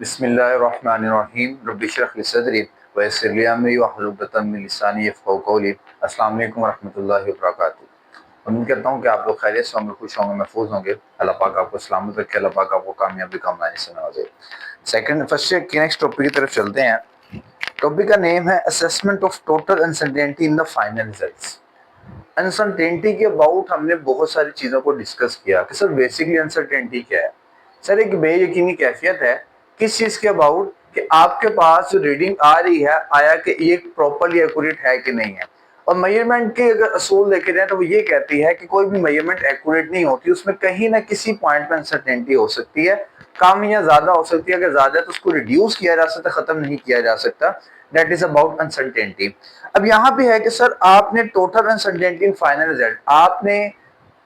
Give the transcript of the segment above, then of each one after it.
बिस्मिल्लाहिर्रहमानिर्रहीम रब्बि इश्रह ली सदरी व यस्सिर ली अमरी वहलुल उक़दतम मिन लिसानी यफ़क़हू क़ौली। अस्सलाम वालेकुम रहमतुल्लाहि व बरकातुहू। उम्मीद करता हूँ कि आप लोग खैरियत से होंगे, खुश होंगे, महफूज होंगे। अल्लाह पाक आपको सलामत रखे, अल्लाह पाक आपको कामयाबी कमाने से नवाजे। फर्स्ट के नेक्स्ट टॉपिक की तरफ चलते हैं। टॉपिक का नेम है assessment of total uncertainty in the final results. Uncertainty के अबाउट हमने बहुत सारी चीज़ों को डिस्कस किया कि सर बेसिकली अनसर्टेनिटी क्या है। सर एक बेयकीनी कैफियत है किस चीज़ के अबाउट कि आपके पास जो रीडिंग आ रही है आया कि ये प्रॉपरली एक्यूरेट है कि नहीं है। और मेजरमेंट के अगर असूल देखे जाए तो वो ये कहती है कि कोई भी मेजरमेंट एक्यूरेट नहीं होती, उसमें कहीं ना किसी पॉइंट पर अनसर्टेनिटी हो सकती है, कम या ज्यादा हो सकती है। अगर ज्यादा है तो उसको रिड्यूस किया जा सकता, खत्म नहीं किया जा सकता। That is about uncertainty. अब यहाँ पे है कि सर आपने total uncertainty in final result, आपने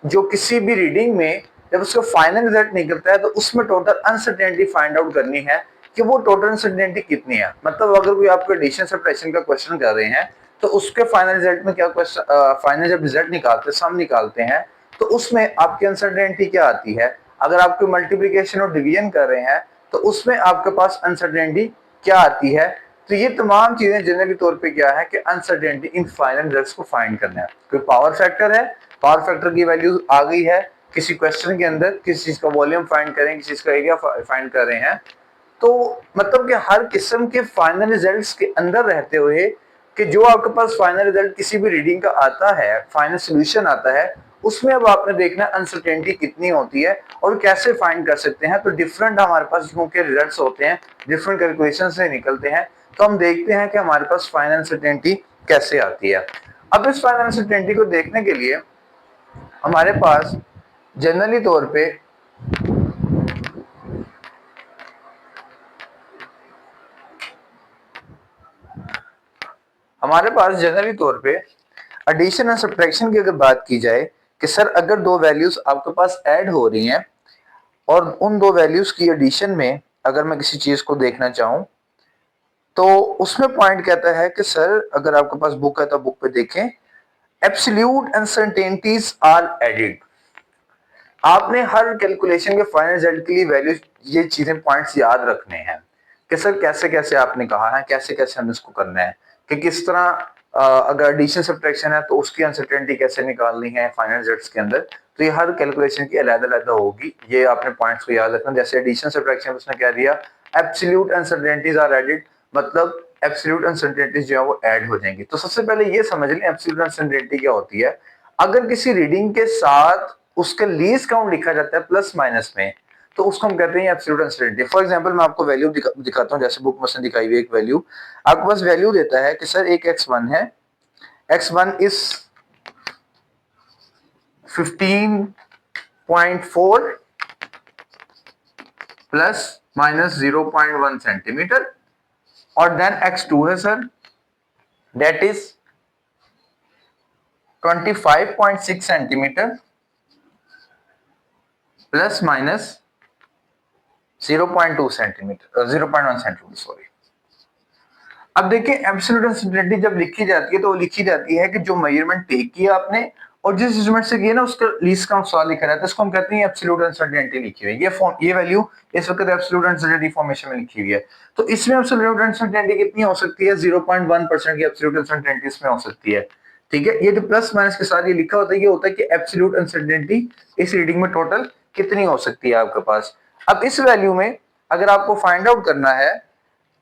जो किसी भी रीडिंग में जब उसका फाइनल रिजल्ट निकलता है तो उसमें टोटल अनसर्टेनिटी फाइंड आउट करनी है कि वो टोटल अनसर्टेनिटी कितनी है। मतलब अगर कोई आपको एडिशन सब्ट्रैक्शन का क्वेश्चन कर रहे हैं तो उसके फाइनल रिजल्ट में क्या क्वेश्चन, फाइनल जब रिजल्ट निकालते सम निकालते हैं तो उसमें आपकी अनसर्टेनिटी क्या आती है। अगर आप कोई मल्टीप्लिकेशन और डिवीजन कर रहे हैं तो उसमें आपके पास अनसर्टेनिटी क्या आती है। तो ये तमाम चीजें जनरली तौर पे क्या है कि अनसर्टेनिटी इन फाइनल रिजल्ट्स को फाइंड करना है। कोई पावर फैक्टर है, पावर फैक्टर की वैल्यू आ गई है किसी क्वेश्चन के अंदर, किसी चीज का वॉल्यूम फाइंड करें, किसी चीज का एरिया फाइंड कर रहे हैं, तो मतलब कि हर किस्म के फाइनल रिजल्ट्स के अंदर रहते हुए कि जो आपके पास फाइनल रिजल्ट किसी भी रीडिंग का आता है, फाइनल सोल्यूशन आता है, उसमें अब आपने देखना अनसर्टेनिटी कितनी होती है और कैसे फाइंड कर सकते हैं। तो डिफरेंट हमारे पास क्योंकि रिजल्ट्स होते हैं, डिफरेंट कैलकुलेशन से निकलते हैं, तो हम देखते हैं कि हमारे पास फाइनल अनसर्टेनिटी कैसे आती है। अब इस फाइनल अनसर्टेनिटी को देखने के लिए हमारे पास जनरली तौर पे एडिशन और सब्ट्रैक्शन की अगर बात की जाए कि सर अगर दो वैल्यूज आपके पास ऐड हो रही हैं और उन दो वैल्यूज की एडिशन में अगर मैं किसी चीज को देखना चाहूं तो उसमें पॉइंट कहता है कि सर अगर आपके पास बुक है तो बुक पे देखें, एब्सोल्यूट अनसर्टेनिटीज आर एडेड। आपने हर कैलकुलेशन के फाइनल रिजल्ट के लिए वैल्यू, ये चीजें पॉइंट्स याद रखने हैं कि सर कैसे कैसे आपने कहा है, कैसे कैसे हमें इसको करना है कि किस तरह अगर एडिशन सब्ट्रैक्शन है तो उसकी अनसर्टेनिटी कैसे निकालनी है फाइनल रिजल्ट्स के अंदर। तो ये हर कैलकुलेशन की अलग-अलग होगी, ये आपने पॉइंट्स को याद रखना। जैसे एडिशन सब्ट्रैक्शन उसने क्या दिया, एब्सोल्यूट अनसर्टेनिटीज आर एडेड, मतलब एब्सोल्यूट अनसर्टेनिटीज जो है वो ऐड हो जाएंगी। तो सबसे पहले ये समझ लें एब्सोल्यूट अनसर्टेनिटी क्या होती है। अगर किसी रीडिंग के साथ उसका लीस्ट काउंट लिखा जाता है प्लस माइनस में तो उसको हम कहते हैं एब्सोल्यूट अनसर्टेनिटी। फॉर एग्जांपल मैं आपको वैल्यू दिखाता हूं, जैसे बुक में दिखाई हुई एक वैल्यू आपके पास वैल्यू देता है कि सर एक x1 है, x1 is 15.4 plus minus 0.1 centimetre, और देन x2 है sir that is 25.6 centimetre plus minus 0.2 centimetre, 0.1 centimetre sorry. अब देखिए एब्सोल्यूट अनसर्टेनिटी जब लिखी जाती है तो वो लिखी जाती है कि जो मेजरमेंट टेक किया आपने और जिस इंस्ट्रूमेंट से किया ना उसका लीस्ट काउंट सॉल्व लिखा रहता है, इसको हम कहते हैं एब्सोल्यूट अनसर्टेनिटी लिखी हुई है। ये वैल्यू इस वक्त एब्सोल्यूट अनसर्टेनिटी फॉर्मेशन में लिखी हुई है। तो इसमें एब्सोल्यूट अनसर्टेनिटी कितनी हो सकती है, 0.1% की एब्सोल्यूट अनसर्टेनिटी इसमें हो सकती है। ठीक है, ये जो प्लस माइनस के साथ ये लिखा होता है, ये होता है कि एब्सोल्यूट अनसर्टेनिटी इस रीडिंग में टोटल कितनी हो सकती है आपके पास। अब इस वैल्यू में अगर आपको फाइंड आउट करना है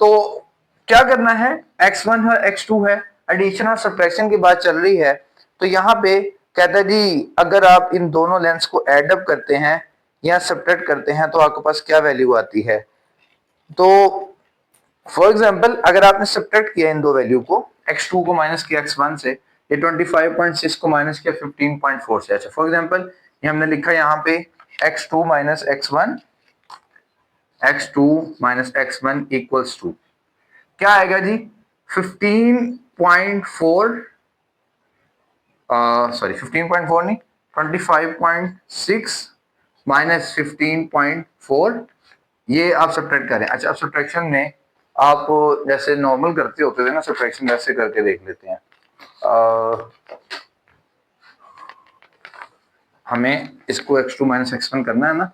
तो क्या करना है, x1 है x2 है, एडिशन और सब्ट्रैक्शन की बात चल रही है। तो यहाँ पे कहता है जी अगर आप इन दोनों लेंस को एड अप करते हैं या सब्ट्रैक्ट करते हैं तो आपके पास क्या वैल्यू आती है। तो फॉर एग्जांपल अगर आपने सब्ट्रैक्ट किया इन दो वैल्यू को, x2 को माइनस किया x1 से, ये 25.6 को माइनस किया 15.4 से। अच्छा फॉर एग्जांपल ये हमने लिखा यहाँ पे x2 minus x1, x2 minus x1 equals to क्या आएगा जी, 15.4, सॉरी 15.4 नहीं, 25.6 माइनस 15.4, ये आप सब्ट्रैक्ट करें। अच्छा अब सब्ट्रैक्शन में आप जैसे नॉर्मल करते होते थे ना सब्ट्रैक्शन, वैसे करके देख लेते हैं। हमें इसको x2 माइनस x1 करना है ना,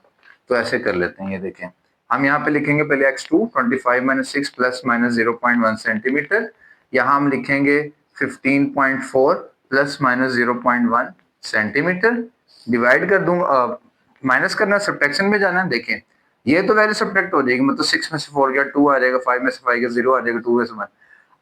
तो ऐसे कर लेते हैं। ये देखें हम यहाँ पे लिखेंगे पहले x2 25 minus 6 plus minus 0.1 centimetre, यहाँ हम लिखेंगे 15.4 प्लस माइनस 0.1 सेंटीमीटर, डिवाइड कर दूंगा, माइनस करना, सब्ट्रैक्शन में जाना है। देखें ये तो वैल्यू सब्ट्रैक्ट हो जाएगी, मतलब 6 में से 4 गया 2 आ जाएगा, 5 में से 5 गया 0 आ जाएगा, 2 में से 1।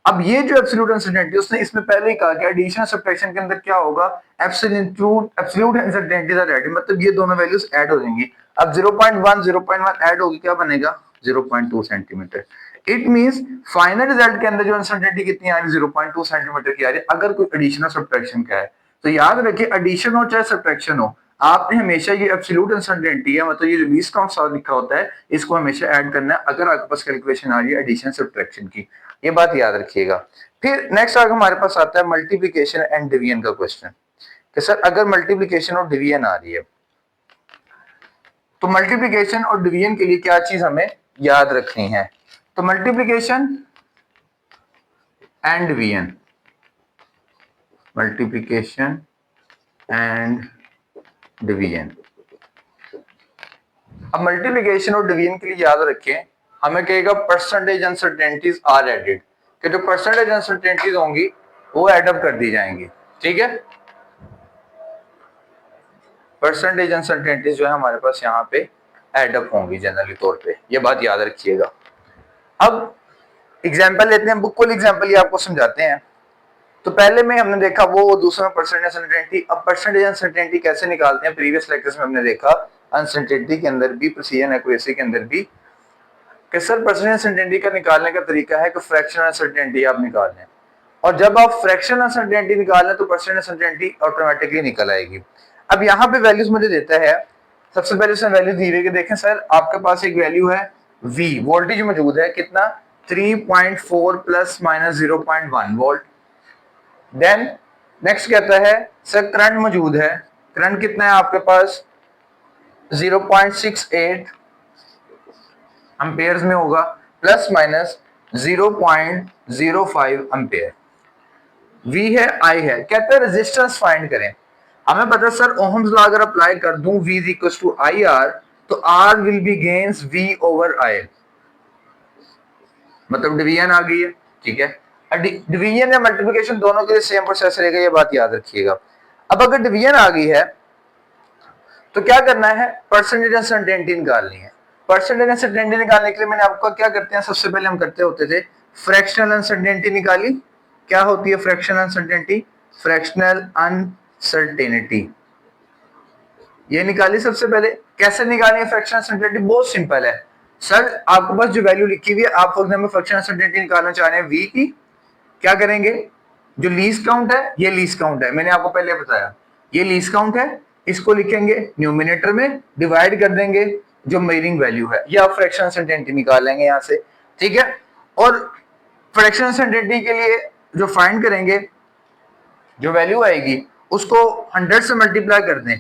अब ये जो एब्सोल्यूट अनसर्टेनिटी उसने इसमें पहले ही कहा कि एडिशन सब्ट्रैक्शन के अंदर क्या होगा, एब्सोल्यूट अनसर्टेनिटीज आर एडेड, मतलब ये दोनों वैल्यूज ऐड हो जाएंगी। अब 0.1 ऐड होगी, क्या बनेगा 0.2 centimetre. It means final result के अंदर जो अनसर्टेनिटी कितनी आ रही है 0.2 सेंटीमीटर की आ रही है, अगर कोई एडिशन और सब्ट्रैक्शन का है। तो याद रखिए एडिशन हो चाहे सब्ट्रैक्शन हो, आपने हमेशा ये एब्सोल्यूट अनसर्टेनिटी है, मतलब ये जो लीस्ट काउंट साथ लिखा होता है, इसको हमेशा ऐड करना है अगर आपके पास कैलकुलेशन आ रही है एडिशन सब्ट्रैक्शन की, ये बात याद रखिएगा। फिर नेक्स्ट आगे हमारे पास आता है मल्टीप्लिकेशन एंड डिवीजन का क्वेश्चन, कि सर अगर मल्टीप्लिकेशन और डिवीजन आ रही है तो मल्टीप्लिकेशन और डिवीजन के लिए क्या चीज हमें याद रखनी है। तो multiplication and division, multiplication and division. अब मल्टीप्लिकेशन और डिवीजन के लिए याद रखें, हमें कहेगा परसेंटेज अनसर्टेनिटीज आर एडेड, कि जो परसेंटेज अनसर्टेनिटीज होंगी वो एड अप कर दी जाएंगी, ठीक है। परसेंटेज अनसर्टेनिटीज जो है हमारे पास यहाँ पे एड अप होंगी जनरली तौर पे, ये बात याद रखिएगा। अब एग्जांपल लेते हैं, बुक वाली एग्जांपल ये आपको समझाते हैं। तो पहले में हमने देखा वो दूसरा में परसेंटेज अनसर्टेनिटी। अब परसेंटेज अनसर्टेनिटी कैसे निकालते हैं, प्रीवियस लेक्चर्स में हमने देखा अनसर्टेनिटी के अंदर भी, प्रिसीजन एक्यूरेसी के अंदर भी, कि सर परसेंटेज अनसर्टेनिटी का निकालने का तरीका है कि फ्रैक्शनल अनसर्टेनिटी आप निकाल लें, और जब आप फ्रैक्शनल अनसर्टेनिटी निकाल लें तो परसेंटेज अनसर्टेनिटी ऑटोमेटिकली निकल आएगी। अब यहाँ पे वैल्यूज मुझे देता है, सबसे पहले उसने वैल्यू दी हुई है, देखें सर आपके पास एक वैल्यू है V, वोल्टेज मौजूद है कितना 3.4 plus minus 0.1 volt. Then next कहता है सर करंट मौजूद है, करंट कितना है आपके पास 0.68 एम्पेयर्स में होगा, प्लस माइनस 0.05 एम्पेयर। V है, I है, कहते हैं रेजिस्टेंस फाइंड करें। हमें पता है सर ओहम्स लॉ अगर अप्लाई कर दूं V is equal to IR, तो R will be gains V over I, मतलब डिवीजन आ गई है, ठीक है। डिवीजन या मल्टीप्लिकेशन दोनों के लिए सेम प्रोसेस रहेगा, ये बात याद रखिएगा। अब अगर डिवीजन आ गई है तो क्या करना है, परसेंटेज अनसर्टेनिटी निकालनी है। परसेंटेज अनसर्टेनिटी निकालने के लिए मैंने आपको क्या करते हैं, सबसे पहले हम करते होते थे फ्रैक्शनल अनसर्टेनिटी निकाली। क्या होती है फ्रैक्शनल अनसर्टेनिटी, फ्रैक्शनल अनसर्टेनिटी ये निकाली सबसे पहले। कैसे निकालनी है फ्रैक्शनल अनसर्टेनिटी, बहुत सिंपल है सर, आपके पास जो वैल्यू लिखी हुई है, आप फॉर एग्जांपल फ्रैक्शनल अनसर्टेनिटी निकालना चाह रहे हैं V की, क्या करेंगे, जो लीस्ट काउंट है ये लीस्ट काउंट है, मैंने आपको पहले बताया ये लीस्ट काउंट है, इसको लिखेंगे न्यूमिनेटर में, डिवाइड कर देंगे जो मेजरिंग वैल्यू है, ये आप फ्रैक्शनल अनसर्टेनिटी निकाल लेंगे यहाँ से, ठीक है। और फ्रैक्शनल अनसर्टेनिटी के लिए जो फाइंड करेंगे, जो वैल्यू आएगी उसको 100 से मल्टीप्लाई कर दें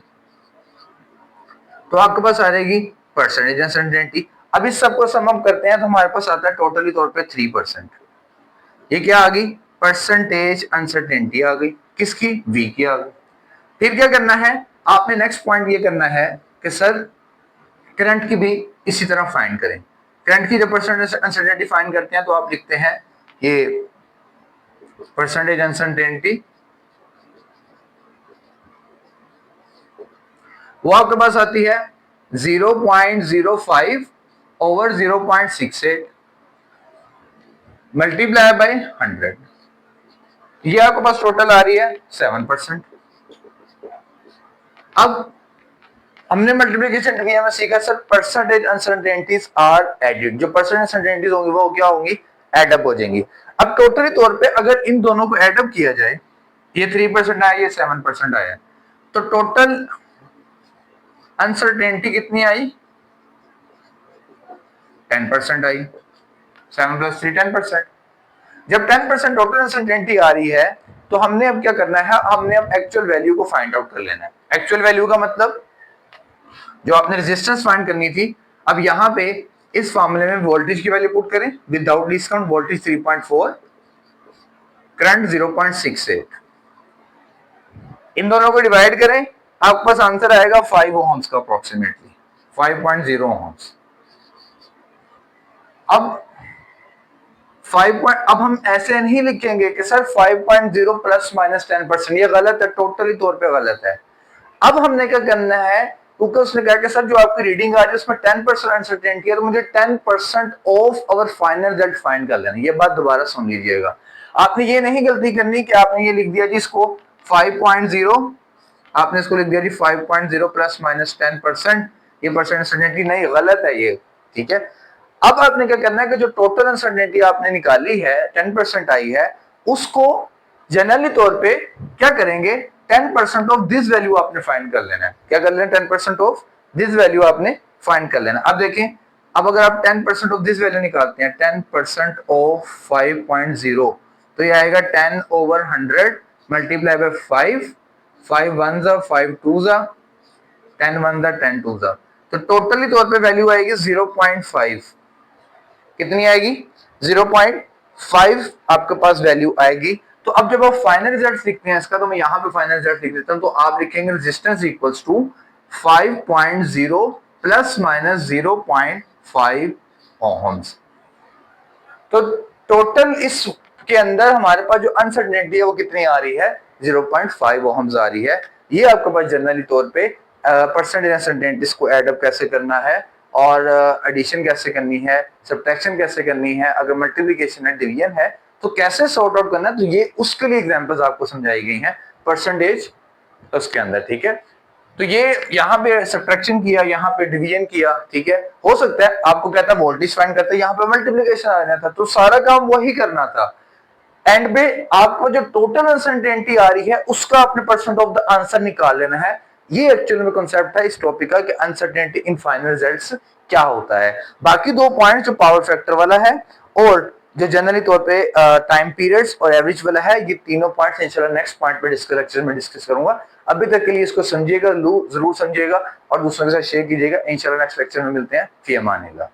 तो आपके पास आ जाएगी परसेंटेज अनसर्टेनिटी। अब इस सबको सम अप करते हैं तो हमारे पास आता है टोटली तौर पे 3%। ये क्या आ गई, परसेंटेज अनसर्टेनिटी आ गई, किसकी, V की आ गई। फिर क्या करना है, आपने नेक्स्ट पॉइंट ये करना है कि सर करंट की भी इसी तरह फाइंड करें। करंट की जब परसेंटेज अनसर्टेनिटी फाइंड करते हैं तो आप लिखते हैं ये परसेंटेज अनसर्टेनिटी, वो आपके पास आती है 0.05 ओवर 0.68 मल्टीप्लाई बाय 100, ये आपके पास टोटल आ रही है 7%। अब हमने मल्टीप्लिकेशन डिवीजन में सीखा sir percentage uncertainties are added, जो परसेंटेज अनसर्टेनिटीज होंगी वो क्या होंगी, एड अप हो जाएंगी। अब टोटली तौर पे अगर इन दोनों को एड अप किया जाए, ये 3% आया, ये 7% आया, तो टोटल अनसर्टेनिटी कितनी आई, 10% आई, 7 + 3 10%। जब 10% टोटल अनसर्टेनिटी आ रही है तो हमने अब क्या करना है, हमने अब एक्चुअल वैल्यू को फाइंड आउट कर लेना है। एक्चुअल वैल्यू का मतलब जो आपने रेजिस्टेंस फाइंड करनी थी, अब यहाँ पे इस फॉर्मूले में वोल्टेज की वैल्यू पुट करें, विदाउट डिस्काउंट वोल्टेज 3.4, करंट 0.68, इन दोनों को डिवाइड करें, आपके पास आंसर आएगा 5 ओम्स का, अप्रोक्सीमेटली 5.0 ओम्स। अब अब हम ऐसे नहीं लिखेंगे कि सर 5.0 प्लस माइनस 10%, ये गलत है, टोटली तौर पे गलत है। अब हमने क्या करना है, क्योंकि उसने कहा कि सर जो आपकी रीडिंग आ रही है उसमें 10% अनसर्टेनिटी है, तो मुझे 10% of our final result find कर लेना। ये बात दोबारा सुन लीजिएगा, आपने ये नहीं गलती करनी कि आपने ये लिख दिया जी इसको 5.0, आपने इसको लिख दिया जी 5.0 प्लस माइनस 10%, ये परसेंट अनसर्टेनिटी नहीं, गलत है ये, ठीक है। अब आपने क्या करना है कि जो टोटल अनसर्टेनिटी आपने निकाली है 10% आई है, उसको जनरली तौर पे क्या करेंगे, 10% ऑफ दिस वैल्यू आपने फाइंड कर लेना है। क्या कर लेना, 10% ऑफ दिस वैल्यू आपने फाइंड कर लेना। अब देखें, अब अगर आप 10% ऑफ दिस वैल्यू निकालते हैं, 10% ऑफ 5.0, तो ये आएगा 10 ओवर 100 मल्टीप्लाई बाय 5, 5 1 जा 5 2 जा 10 1 जा 10 2 जा, तो टोटली तौर पे वैल्यू आएगी 0.5। कितनी आएगी, 0.5 आपके पास वैल्यू आएगी। तो अब जब आप फाइनल रिजल्ट लिखते हैं इसका, तो मैं यहां पे फाइनल रिजल्ट लिख देता हूं, तो आप लिखेंगे resistance equals to 5.0 plus minus 0.5 ohms. तो टोटल इस के अंदर हमारे पास जो अनसर्टेनिटी है वो कितनी आ रही है, 0.5 ओहम्स आ रही है। ये आपके पास जनरली तौर पे परसेंटेज अनसर्टेनिटीज को एड अप कैसे करना है, और एडिशन कैसे करनी है, सब्ट्रैक्शन कैसे करनी है, अगर मल्टीप्लिकेशन है, डिवीजन है, तो कैसे सॉर्ट आउट करना है, तो ये उसके लिए एग्जांपल्स आपको समझाई गई हैं परसेंटेज उसके अंदर, ठीक है। तो ये यहाँ पे सब्ट्रैक्शन किया, यहाँ पे डिवीजन किया, ठीक है। हो सकता है आपको कहता है वोल्टेज फाइंड करते, यहाँ पे मल्टीप्लिकेशन आ रहा था, तो सारा काम वही करना था। एंड पे आपको जो टोटल अनसर्टेनिटी आ रही है उसका अपने परसेंट ऑफ द आंसर निकाल लेना है। ये एक्चुअली में कॉन्सेप्ट है इस टॉपिक का कि अनसर्टेनिटी इन फाइनल रिजल्ट्स क्या होता है। बाकी दो पॉइंट जो पावर फैक्टर वाला है और जो जनरली तौर पे टाइम पीरियड्स और एवरेज वाला है, ये तीनों पॉइंट्स इंशाल्लाह नेक्स्ट पॉइंट पे लेक्चर में डिस्कस करूंगा। अभी तक के लिए इसको समझिएगा, जरूर समझिएगा और दूसरों के साथ शेयर कीजिएगा। इंशाल्लाह नेक्स्ट लेक्चर में मिलते हैं। फी अमानिल्लाह।